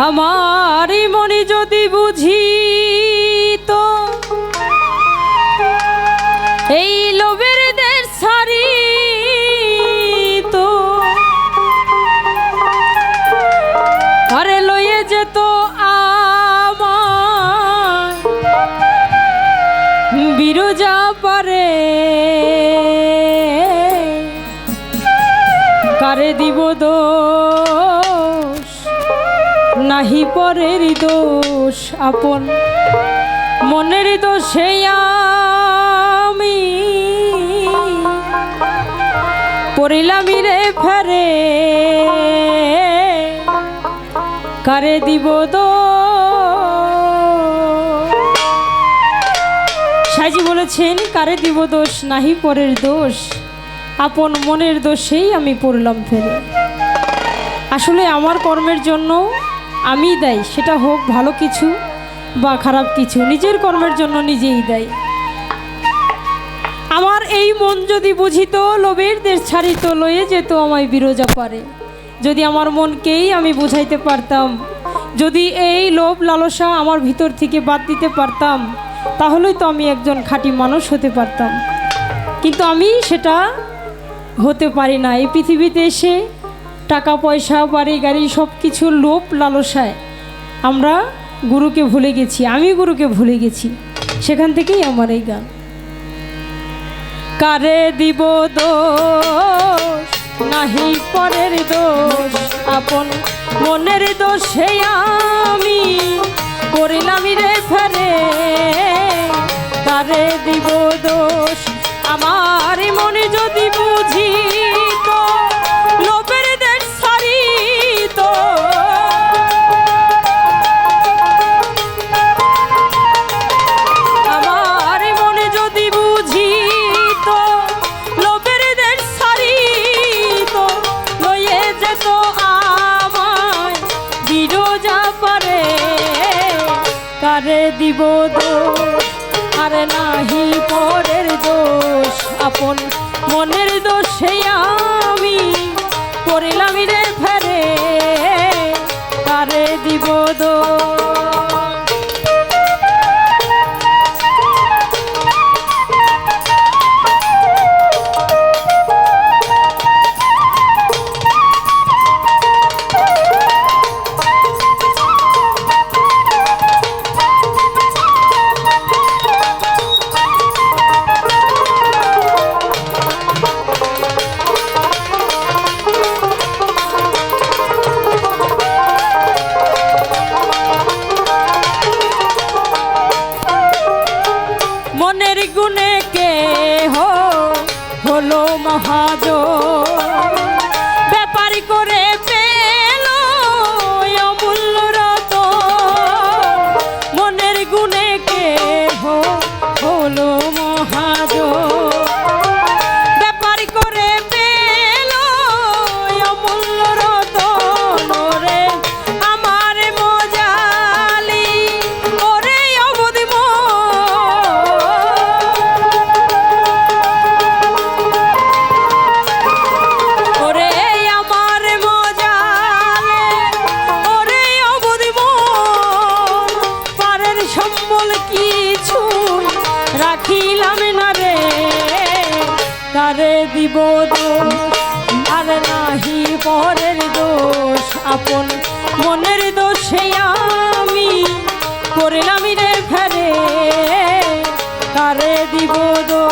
আমারই মনে যদি বুঝি তো এই লোভের দেশ ছাড়ি তো আরে লয়ে যেত আমার বিরজা পারে কারে দিব দোষ নাহি পরের দোষ আপন মনের দোষে আমি পড়িলাম রে ফেরে কারে দিব দোষ। সাজি বলেছেন কারে দিব দোষ নাহি পরের দোষ আপন মনের দোষেই আমি পড়লাম ফেরে। আসলে আমার কর্মের জন্য আমি দায়ী, সেটা হোক ভালো কিছু বা খারাপ কিছু, নিজের কর্মের জন্য নিজেই দায়ী। আমার এই মন যদি বুঝিত লোভের দেশ ছাড়িত লয়ে যেত আমায় বিরজা পারে। যদি আমার মনকেই আমি বুঝাইতে পারতাম, যদি এই লোভ লালসা আমার ভিতর থেকে বাদ দিতে পারতাম, তাহলেই তো আমি একজন খাঁটি মানুষ হতে পারতাম। কিন্তু আমি সেটা হতে পারি না। এই পৃথিবীতে এসে টাকা পয়সা বাড়ি গাড়ি সব কিছু লোভ লালসায় আমরা গুরুকে ভুলে গেছি, আমি গুরুকে ভুলে গেছি। সেখান থেকেই আমার এই গান। কারে দিব দোষ নাহি পরের দোষ আপন মনের দোষে আমি করিলাম রে ফেরে কারে দিব দোষ। আমার মনে যদি বুঝি তো লোভের দেশ ছাড়ি তো আমার মনে যদি বুঝি তো লোভের দেশ ছাড়ি তো লয়ে যেত আমায় বিরজা পারে কারে দিব দোষ আরে নাহি পরের দোষ আপন মনের দোষে আমি পড়িলাম রে ফেরে কারে দিব দোষ। মনের গুণে কে হলো মহাজ ব্যাপারি করে পেল অমূল্য রত। মনের গুণে কে হলো মহাজ ব্যাপারি করে পেল অমূল্য রত রে আমার মজালি ওরে অবধি কারে দিব দোষ আর নাহি পরের দোষ আপন মনের দোষে আমি করলাম রে ফেরে কারে দিব দোষ।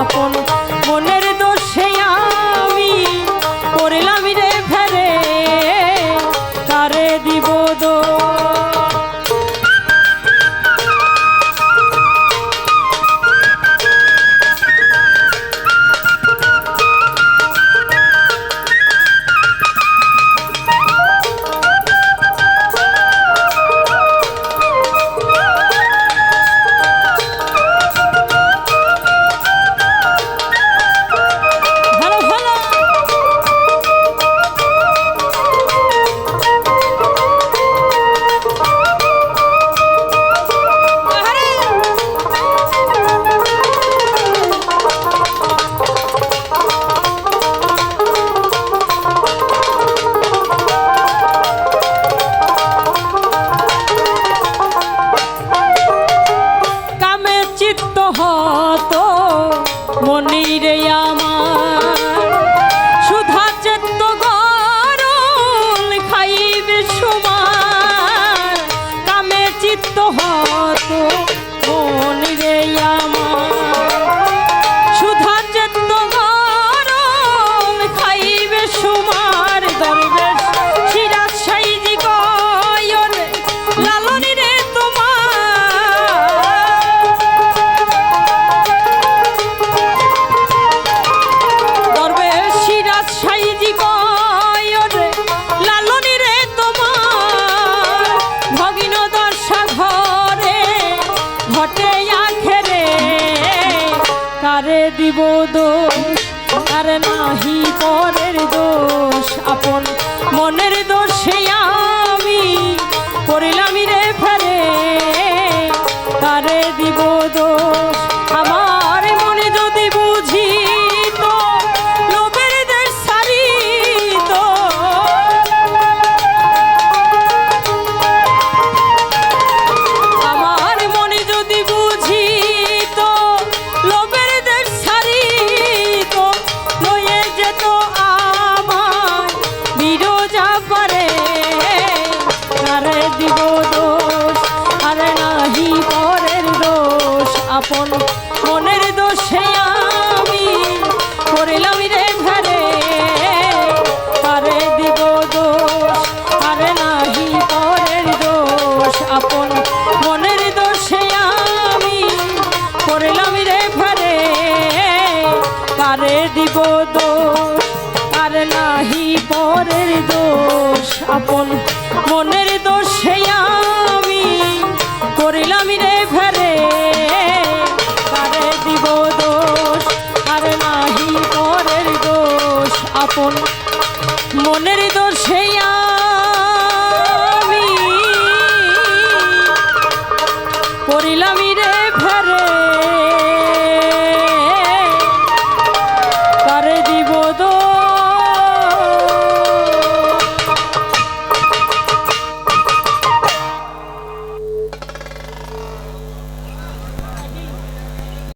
আপন মনের দোষে আমি পড়লাম রে ফেরে, কারে দিব দোষ। মনিরে আমার সুধা চেত্ত গরল খাইবে সুমার, কামে চিত্ত হত মনিরে আমার সুধা চেত্ত গরল খাইবে সুমার, দরবেশ সিরাজ সাইজি গয়র লালনি রে কারে দিব দোষ, আর নাহি পরের দোষ, আপন মনের দোষে আমি পড়লাম রে ফেরে, কারে দিব দোষ। আমার মনে যদি বুঝিত লোভের দেশ ছাড়িত, আমার মনে যদি বুঝিত লোভের দেশ ছাড়িত, লয়ে যেত আমার বিরোজা পারে, কারে দিব দোষ, আর নাহি পরের দোষ, আপন মনের দোষে আমি পড়লাম রে ঘরে, কারে দিব দোষ, আর নাহি পরের দোষ, আপন মনের দোষে আমি পড়লাম রে ঘরে, কারে দিব দোষ, আর নাহি পরের দোষ, আপন মনের